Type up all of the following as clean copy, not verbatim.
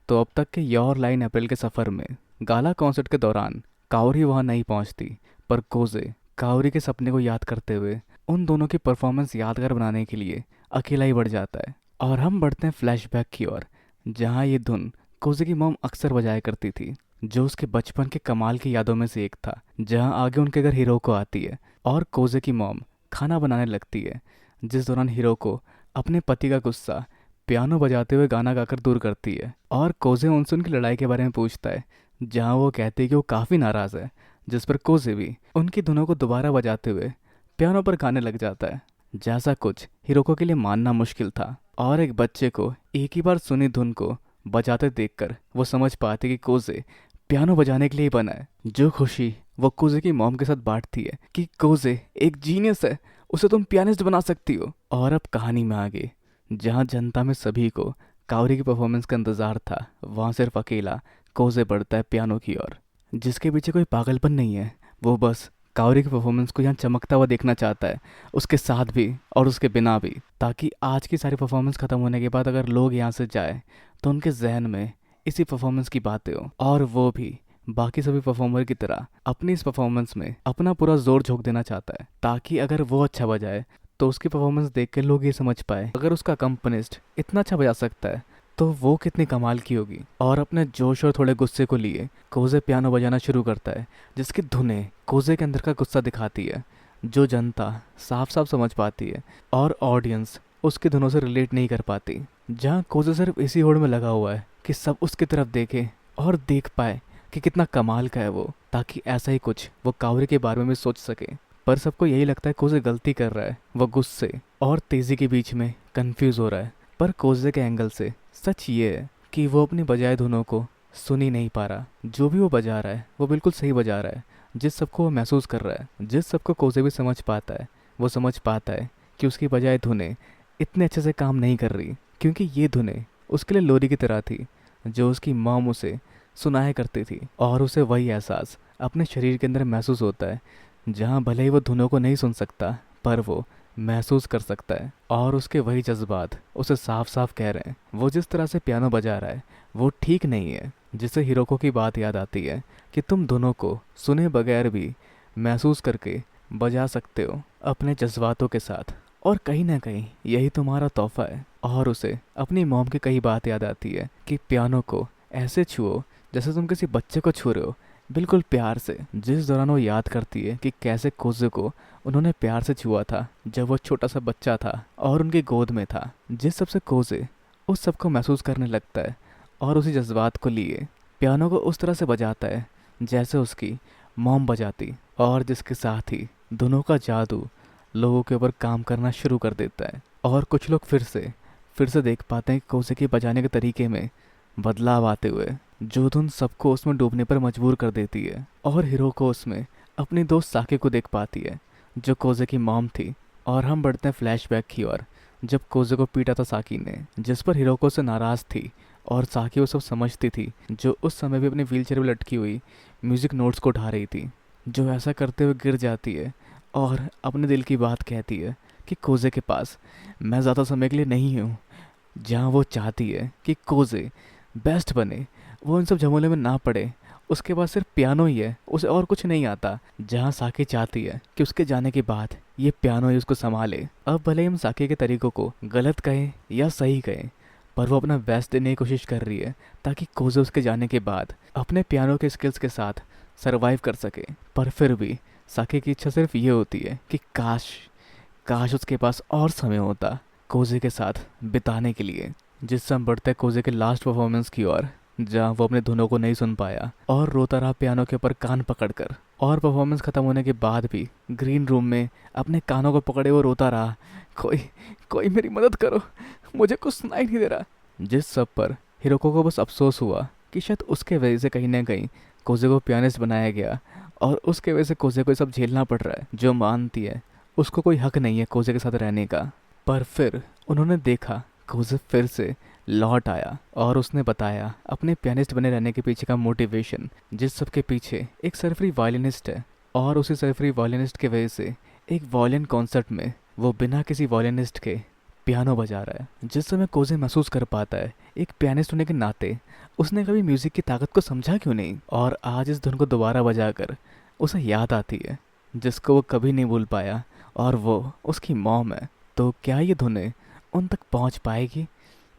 तो अब तक के योर लाइन अप्रैल के सफ़र में गाला कॉन्सर्ट के दौरान काओरी वहां नहीं पहुंचती, पर कोजे काओरी के सपने को याद करते हुए उन दोनों की परफॉर्मेंस यादगार बनाने के लिए अकेला ही बढ़ जाता है। और हम बढ़ते हैं फ्लैशबैक की ओर, जहां ये धुन कोजे की मॉम अक्सर बजाया करती थी, जो उसके बचपन के कमाल की यादों में से एक था। जहां आगे उनके घर हिरोको आती है और कोजे की मॉम खाना बनाने लगती है, जिस दौरान हिरोको अपने पति का गुस्सा पियानो बजाते हुए गाना गाकर दूर करती है। और कोजे उनसे उनकी लड़ाई के बारे में पूछता है, जहां वो कहती है कि वो काफ़ी नाराज़ है, जिस पर कोजे भी उनकी धुनों को दोबारा बजाते हुए पियानो पर गाने लग जाता है। जैसा कुछ हिरोको के लिए मानना मुश्किल था, और एक बच्चे को एक ही बार सुनी धुन को बजाते देखकर वो समझ पाती कि कोजे पियानो बजाने के लिए ही बना है। जो खुशी वो कोजे की मॉम के साथ बांटती है कि कोजे एक जीनियस है, उसे तुम पियानिस्ट बना सकती हो। और अब कहानी में आगे, जहाँ जनता में सभी को कावरी की परफॉर्मेंस का इंतजार था, वहाँ सिर्फ अकेला कोजे बढ़ता है पियानो की ओर, जिसके पीछे कोई पागलपन नहीं है। वो बस कावरी की परफॉर्मेंस को यहाँ चमकता हुआ देखना चाहता है, उसके साथ भी और उसके बिना भी, ताकि आज की सारी परफॉर्मेंस खत्म होने के बाद अगर लोग यहाँ से जाए तो उनके जहन में इसी परफॉर्मेंस की बातें हो, और वो भी बाकी सभी परफॉर्मर की तरह अपनी इस परफॉर्मेंस में अपना पूरा जोर झोंक देना चाहता है, ताकि अगर वो अच्छा बजाए तो उसकी परफॉर्मेंस देख के लोग ये समझ पाए अगर उसका कंपोनिस्ट इतना अच्छा बजा सकता है तो वो कितनी कमाल की होगी। और अपने जोश और थोड़े गुस्से को लिए कोजे पियानो बजाना शुरू करता है, जिसकी धुनें कोजे के अंदर का गुस्सा दिखाती है, जो जनता साफ साफ समझ पाती है और ऑडियंस उसकी धुनों से रिलेट नहीं कर पाती। जहाँ कोजे सिर्फ इसी होड़ में लगा हुआ है कि सब उसकी तरफ देखे और देख पाए कि कितना कमाल का है वो, ताकि ऐसा ही कुछ वो कावरी के बारे में भी सोच सके। पर सबको यही लगता है कोजे गलती कर रहा है, वो गुस्से और तेजी के बीच में कंफ्यूज हो रहा है। पर कोजे के एंगल से सच ये है कि वो अपनी बजाए धुनों को सुन ही नहीं पा रहा। जो भी वो बजा रहा है वो बिल्कुल सही बजा रहा है, जिस सबको वो महसूस कर रहा है, जिस सबको कोजे भी समझ पाता है। वो समझ पाता है कि उसकी बजाए धुनें इतने अच्छे से काम नहीं कर रही, क्योंकि ये धुनें उसके लिए लोरी की तरह थी, जो उसकी मॉम उसे सुनाया करती थी। और उसे वही एहसास अपने शरीर के अंदर महसूस होता है, जहाँ भले ही वो धुनों को नहीं सुन सकता, पर वो महसूस कर सकता है। और उसके वही जज्बात उसे साफ साफ कह रहे हैं वो जिस तरह से पियानो बजा रहा है वो ठीक नहीं है। जिससे हिरोको की बात याद आती है कि तुम दोनों को सुने बगैर भी महसूस करके बजा सकते हो अपने जज्बातों के साथ, और कहीं ना कहीं यही तुम्हारा तोहफा है। और उसे अपनी मॉम की कई बात याद आती है कि पियानो को ऐसे छुओ जैसे तुम किसी बच्चे को छू रहे हो, बिल्कुल प्यार से। जिस दौरान वो याद करती है कि कैसे कोजे को उन्होंने प्यार से छुआ था जब वो छोटा सा बच्चा था और उनकी गोद में था, जिस सबसे कोजे उस सबको महसूस करने लगता है और उसी जज्बात को लिए पियानो को उस तरह से बजाता है जैसे उसकी मॉम बजाती, और जिसके साथ ही दोनों का जादू लोगों के ऊपर काम करना शुरू कर देता है। और कुछ लोग फिर से देख पाते हैं कि कोजे के बजाने के तरीके में बदलाव आते हुए, जो धुन सबको उसमें डूबने पर मजबूर कर देती है। और हिरोको उसमें अपनी दोस्त साके को देख पाती है, जो कोजे की मॉम थी। और हम बढ़ते हैं फ्लैशबैक की ओर, जब कोजे को पीटा था साकी ने, जिस पर हिरोको से नाराज़ थी, और साकी वो सब समझती थी, जो उस समय भी अपनी व्हीलचेयर में लटकी हुई म्यूज़िक नोट्स को उठा रही थी, जो ऐसा करते हुए गिर जाती है और अपने दिल की बात कहती है कि कोजे के पास मैं ज़्यादा समय के लिए नहीं हूँ। जहाँ वो चाहती है कि कोजे बेस्ट बने, वो इन सब झमेले में ना पड़े, उसके पास सिर्फ पियानो ही है, उसे और कुछ नहीं आता। जहाँ साकी चाहती है कि उसके जाने के बाद ये पियानो ही उसको संभाले। अब भले ही हम साकी के तरीकों को गलत कहें या सही कहें, पर वो अपना बेस्ट देने की कोशिश कर रही है ताकि कोजे उसके जाने के बाद अपने पियानो के स्किल्स के साथ सरवाइव कर सके। पर फिर भी साकी की इच्छा सिर्फ ये होती है कि काश काश उसके पास और समय होता कोजे के साथ बिताने के लिए। जिससे हम बढ़ते कोजे के लास्ट परफॉर्मेंस की ओर, जहाँ वो अपने धुनों को नहीं सुन पाया और रोता रहा पियानो के ऊपर कान पकड़कर। और परफॉर्मेंस खत्म होने के बाद भी ग्रीन रूम में अपने कानों को पकड़े वो रोता रहा, कोई कोई मेरी मदद करो, मुझे कुछ सुनाई नहीं दे रहा। जिस सब पर हिरोको को बस अफसोस हुआ कि शायद उसके वजह से कहीं ना कहीं कोजे को पियानिस्ट बनाया गया, और उसके वजह से कोजे को सब झेलना पड़ रहा है। जो मानती है उसको कोई हक नहीं है कोजे के साथ रहने का। पर फिर उन्होंने देखा कोजे फिर से लौट आया, और उसने बताया अपने पियानिस्ट बने रहने के पीछे का मोटिवेशन, जिस सब के पीछे एक सरफरी वायलिनिस्ट है। और उसी सरफरी वायलिनिस्ट के वजह से एक वायलिन कॉन्सर्ट में वो बिना किसी वायलिनिस्ट के पियानो बजा रहा है। जिस समय कोजे महसूस कर पाता है एक पियानिस्ट होने के नाते उसने कभी म्यूजिक की ताकत को समझा क्यों नहीं, और आज इस धुन को दोबारा बजाकर उसे याद आती है जिसको वो कभी नहीं भूल पाया, और वो उसकी मॉम है। तो क्या ये धुनें उन तक पहुंच पाएगी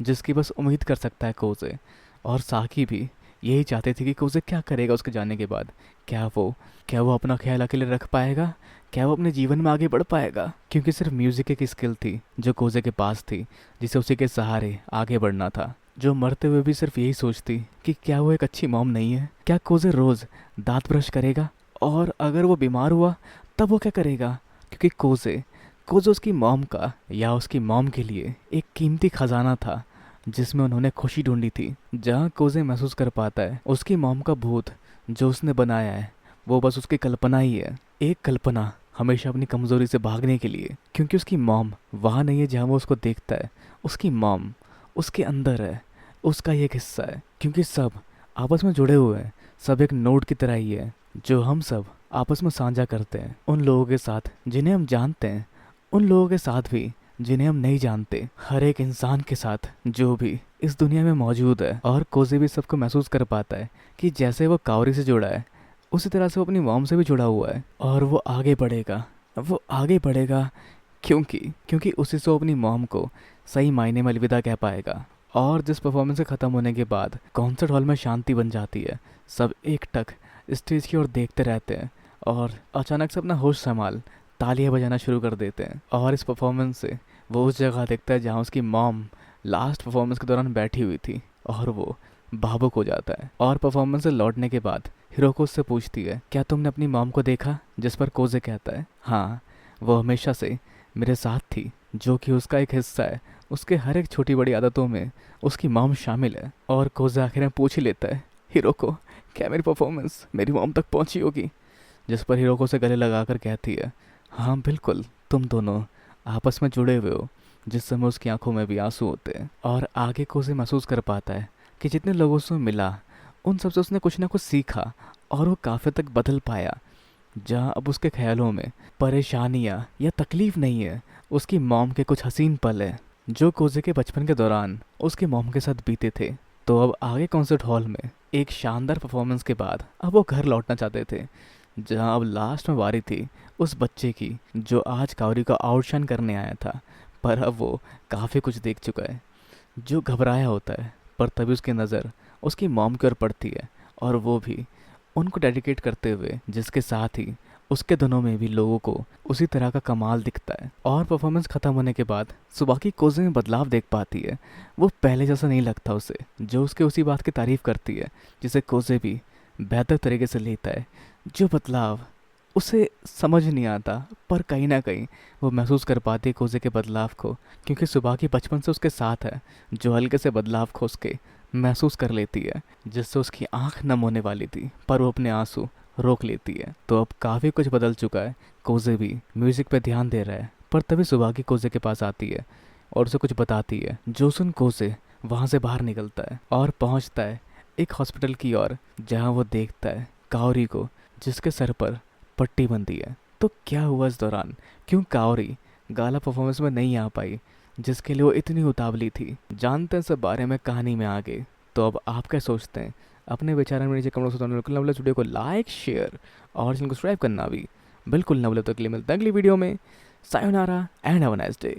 जिसकी बस उम्मीद कर सकता है कोजे। और साकी भी यही चाहते थे कि कोजे क्या करेगा उसके जाने के बाद। क्या वो अपना ख्याल अकेले रख पाएगा, क्या वो अपने जीवन में आगे बढ़ पाएगा, क्योंकि सिर्फ म्यूजिक एक स्किल थी जो कोजे के पास थी, जिसे उसी के सहारे आगे बढ़ना था। जो मरते हुए भी सिर्फ यही सोचती कि क्या वो एक अच्छी मॉम नहीं है। क्या कोजे रोज दांत ब्रश करेगा, और अगर वो बीमार हुआ तब वो क्या करेगा, क्योंकि कोजे उसकी मॉम का या उसकी मॉम के लिए एक कीमती खजाना था जिसमें उन्होंने खुशी ढूंढी थी। जहाँ कोजे महसूस कर पाता है उसकी मॉम का भूत जो उसने बनाया है वो बस उसकी कल्पना ही है, एक कल्पना हमेशा अपनी कमजोरी से भागने के लिए, क्योंकि उसकी मॉम वहाँ नहीं है जहाँ वो उसको देखता है। उसकी मॉम उसके अंदर है, उसका ही एक हिस्सा है, क्योंकि सब आपस में जुड़े हुए हैं। सब एक नोट की तरह ही है जो हम सब आपस में साझा करते हैं, उन लोगों के साथ जिन्हें हम जानते हैं, उन लोगों के साथ भी जिन्हें हम नहीं जानते, हर एक इंसान के साथ जो भी इस दुनिया में मौजूद है। और कोजे भी सबको महसूस कर पाता है कि जैसे वो कावरी से जुड़ा है उसी तरह से वो अपनी मॉम से भी जुड़ा हुआ है, और वो आगे बढ़ेगा क्योंकि उसी से वो अपनी मॉम को सही मायने में अलविदा कह पाएगा। और जिस परफॉर्मेंस के ख़त्म होने के बाद कॉन्सर्ट हॉल में शांति बन जाती है। सब एकटक स्टेज की ओर देखते रहते हैं और अचानक से अपना होश संभाल तालियां बजाना शुरू कर देते हैं। और इस परफॉर्मेंस से वो उस जगह देखता है जहाँ उसकी मॉम लास्ट परफॉर्मेंस के दौरान बैठी हुई थी, और वो भावुक हो जाता है। और परफॉर्मेंस से लौटने के बाद हिरोको उससे पूछती है, क्या तुमने अपनी मॉम को देखा? जिस पर कोजे कहता है, हाँ, वो हमेशा से मेरे साथ थी, जो कि उसका एक हिस्सा है। उसके हर एक छोटी बड़ी आदतों में उसकी मॉम शामिल है। और कोजे आखिर में पूछ ही लेता है, हिरोको, क्या मेरी परफॉर्मेंस मेरी मॉम तक पहुंची होगी? जिस पर हिरोको से गले लगाकर कहती है, हाँ बिल्कुल, तुम दोनों आपस में जुड़े हुए हो। जिस समय उसकी आंखों में भी आंसू होते हैं। और आगे कोसे महसूस कर पाता है कि जितने लोगों से मिला उन सबसे उसने कुछ ना कुछ सीखा, और वो काफ़ी तक बदल पाया। जहाँ अब उसके ख्यालों में परेशानियाँ या तकलीफ नहीं है, उसकी मॉम के कुछ हसीन पल है जो कोजे के बचपन के दौरान उसकी मॉम के साथ बीते थे। तो अब आगे कॉन्सर्ट हॉल में एक शानदार परफॉर्मेंस के बाद अब वो घर लौटना चाहते थे, जहाँ अब लास्ट में बारी थी उस बच्चे की जो आज कावरी का आउटशाइन करने आया था। पर अब वो काफ़ी कुछ देख चुका है, जो घबराया होता है। पर तभी उसकी नज़र उसकी मॉम की ओर पड़ती है, और वो भी उनको डेडिकेट करते हुए, जिसके साथ ही उसके दोनों में भी लोगों को उसी तरह का कमाल दिखता है। और परफॉर्मेंस ख़त्म होने के बाद सुबाकी कोजे में बदलाव देख पाती है। वो पहले जैसा नहीं लगता उसे, जो उसके उसी बात की तारीफ़ करती है जिसे कोजे भी बेहतर तरीके से लेता है। जो बदलाव उसे समझ नहीं आता, पर कहीं ना कहीं वो महसूस कर पाती है कोजे के बदलाव को, क्योंकि सुबाकी बचपन से उसके साथ है, जो हल्के से बदलाव को उसके महसूस कर लेती है, जिससे उसकी आंख नम होने वाली थी, पर वो अपने आंसू रोक लेती है। तो अब काफ़ी कुछ बदल चुका है। कोजे भी म्यूज़िक पे ध्यान दे रहा है। पर तभी सुबाकी कोजे के पास आती है और उसे कुछ बताती है। जो सुन कोजे वहाँ से बाहर निकलता है और पहुँचता है एक हॉस्पिटल की ओर, जहाँ वो देखता है कावरी को, जिसके सर पर पट्टी बंधी है। तो क्या हुआ इस दौरान? क्यों कावरी गाला परफॉर्मेंस में नहीं आ पाई, जिसके लिए वो इतनी उतावली थी? जानते हैं सब बारे में कहानी में आगे। तो अब आप क्या सोचते हैं? अपने विचार में नीचे कमेंट में बिल्कुल ना भूलें। वीडियो को लाइक, शेयर और चैनल को सब्सक्राइब करना भी बिल्कुल ना भूलें। तो अगली मिलते हैं अगली वीडियो में। Sayonara and have a nice day.